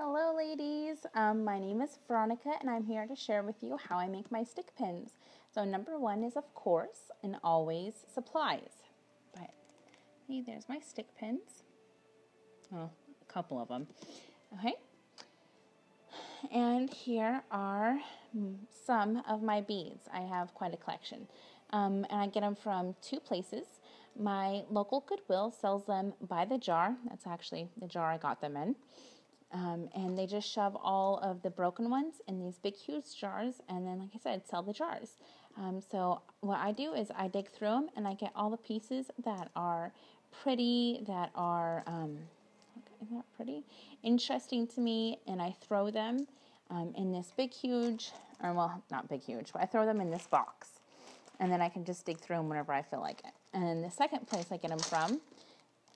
Hello ladies, my name is Veronica and I'm here to share with you how I make my stick pins. So number one is of course and always supplies. But hey, there's my stick pins. Oh, a couple of them. Okay. And here are some of my beads. I have quite a collection. And I get them from two places. My local Goodwill sells them by the jar. That's actually the jar I got them in. And they just shove all of the broken ones in these big, huge jars, and then, like I said, sell the jars. So what I do is I dig through them, and I get all the pieces that are pretty, that are, isn't that pretty? Interesting to me, and I throw them in this big, huge, or well, not big, huge, but I throw them in this box. And then I can just dig through them whenever I feel like it. And then the second place I get them from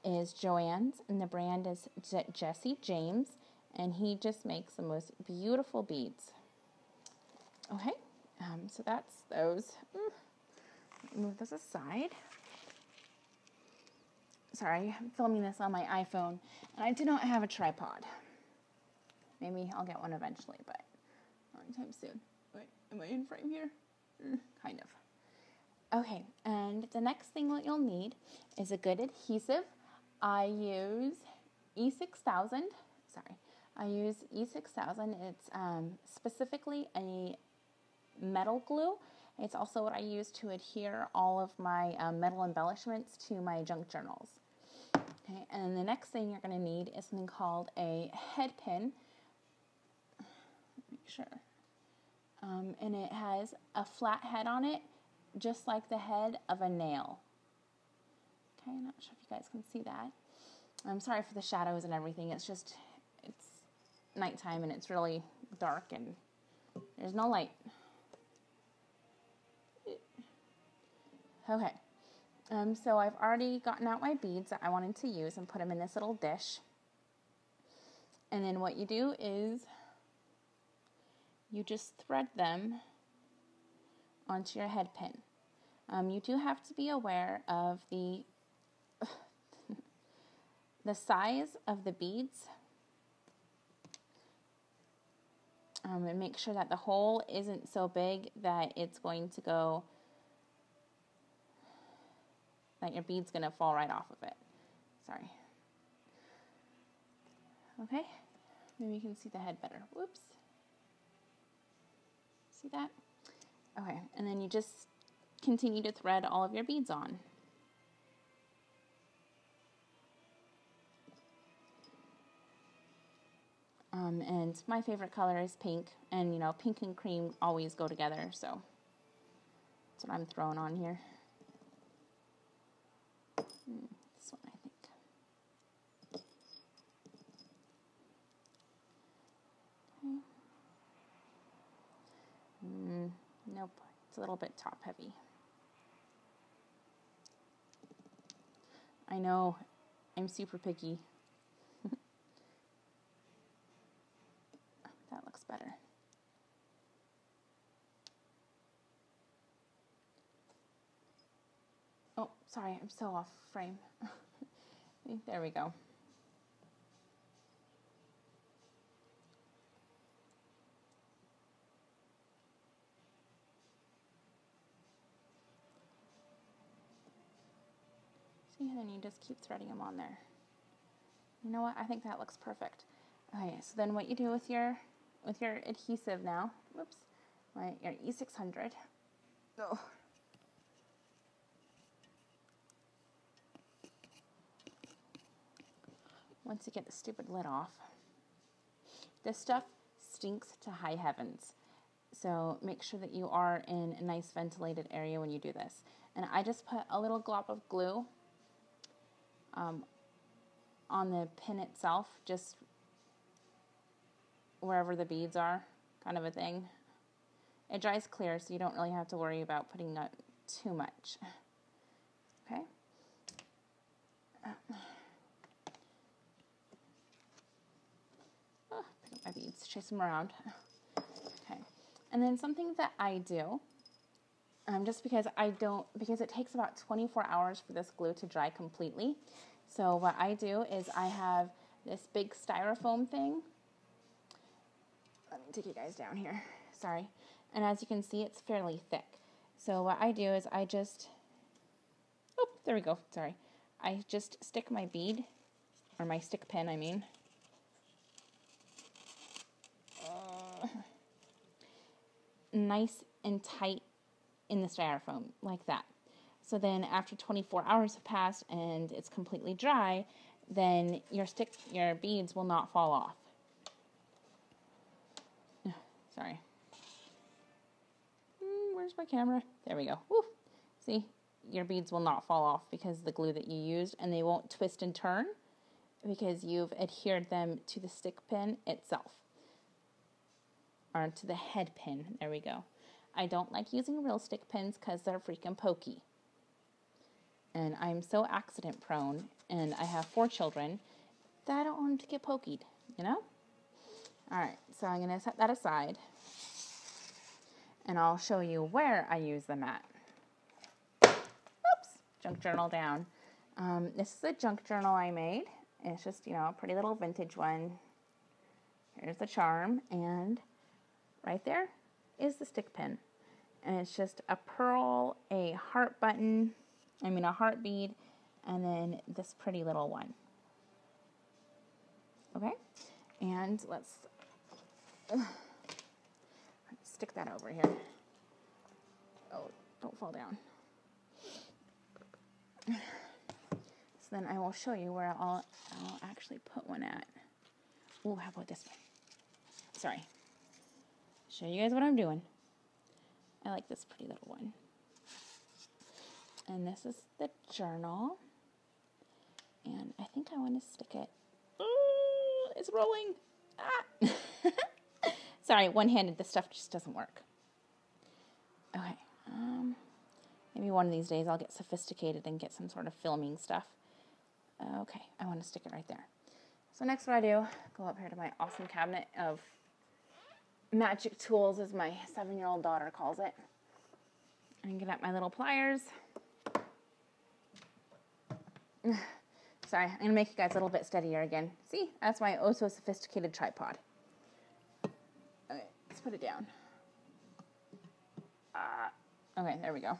is Joann's, and the brand is Jesse James, and he just makes the most beautiful beads. Okay, so that's those. Move those aside. Sorry, I'm filming this on my iPhone, and I do not have a tripod. Maybe I'll get one eventually, but not anytime soon. Wait, am I in frame here? Kind of. Okay, and the next thing that you'll need is a good adhesive. I use E6000. I use E6000. It's specifically a metal glue. It's also what I use to adhere all of my metal embellishments to my junk journals. Okay, and then the next thing you're going to need is something called a head pin. Make sure. And it has a flat head on it, just like the head of a nail. Okay, I'm not sure if you guys can see that. I'm sorry for the shadows and everything. It's nighttime and it's really dark and there's no light. Okay. So I've already gotten out my beads that I wanted to use and put them in this little dish. And then what you do is you just thread them onto your head pin. You do have to be aware of the size of the beads, and make sure that the hole isn't so big that it's going to go, that your bead's going to fall right off of it. Sorry. Okay, maybe you can see the head better. Whoops. See that? Okay, and then you just continue to thread all of your beads on. And my favorite color is pink, and you know, pink and cream always go together, so that's what I'm throwing on here. This one, I think. Okay. Nope, it's a little bit top heavy. I know, I'm super picky. That looks better. Oh, sorry, I'm so off frame. There we go. See, and then you just keep threading them on there. You know what? I think that looks perfect. Okay, so then what you do with your adhesive now, whoops, your E600. Oh. Once you get the stupid lid off. This stuff stinks to high heavens. So make sure that you are in a nice ventilated area when you do this. And I just put a little glop of glue on the pin itself, just wherever the beads are, kind of a thing. It dries clear, so you don't really have to worry about putting out too much. Okay? Pick up my beads, chase them around. Okay. And then something that I do, just because it takes about 24 hours for this glue to dry completely. So what I do is I have this big styrofoam thing let me take you guys down here. Sorry. And as you can see, it's fairly thick. So what I do is I just, oh, there we go. Sorry. I just stick my bead, or my stick pin, I mean. Nice and tight in the styrofoam, like that. So then after 24 hours have passed and it's completely dry, then your beads will not fall off. Sorry. Where's my camera? There we go. Woo. See, your beads will not fall off because of the glue that you used, and they won't twist and turn because you've adhered them to the stick pin itself. Or to the head pin. There we go. I don't like using real stick pins because they're freaking pokey. And I'm so accident prone, and I have 4 children that I don't want them to get pokeyed, you know? Alright, so I'm going to set that aside, and I'll show you where I use them at. Oops, junk journal down. This is a junk journal I made. It's just, you know, a pretty little vintage one. Here's the charm, and right there is the stick pin. And it's just a pearl, a heart button, a heart bead, and then this pretty little one. Okay, and let's stick that over here. Oh, don't fall down. So then I will show you where I'll actually put one at. Oh, how about this one? Sorry. Show you guys what I'm doing. I like this pretty little one. And this is the journal. And I think I want to stick it. Ooh, it's rolling. Ah. Sorry, one-handed. This stuff just doesn't work. Okay. Maybe one of these days I'll get sophisticated and get some sort of filming stuff. Okay, I want to stick it right there. So next what I do, go up here to my awesome cabinet of magic tools, as my 7-year-old daughter calls it. And get out my little pliers. Sorry, I'm going to make you guys a little bit steadier again. See, that's my oh so sophisticated tripod. Okay, let's put it down. Okay, there we go.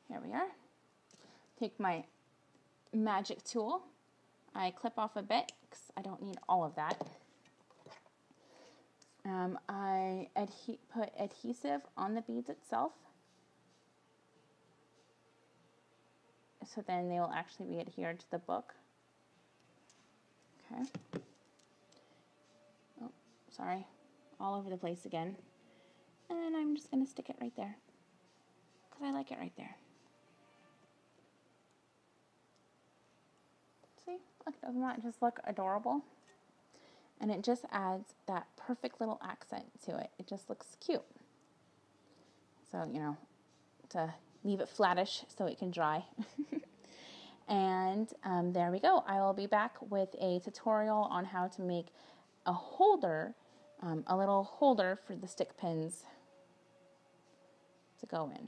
Here we are. Take my magic tool. I clip off a bit because I don't need all of that. I put adhesive on the beads itself, so then they will actually be adhered to the book. Okay. Oh, sorry, all over the place again. And then I'm just going to stick it right there because I like it right there. See, look, doesn't that just look adorable? And it just adds that perfect little accent to it. It just looks cute. So, you know, to leave it flattish so it can dry. And there we go. I will be back with a tutorial on how to make a holder, a little holder for the stick pins to go in.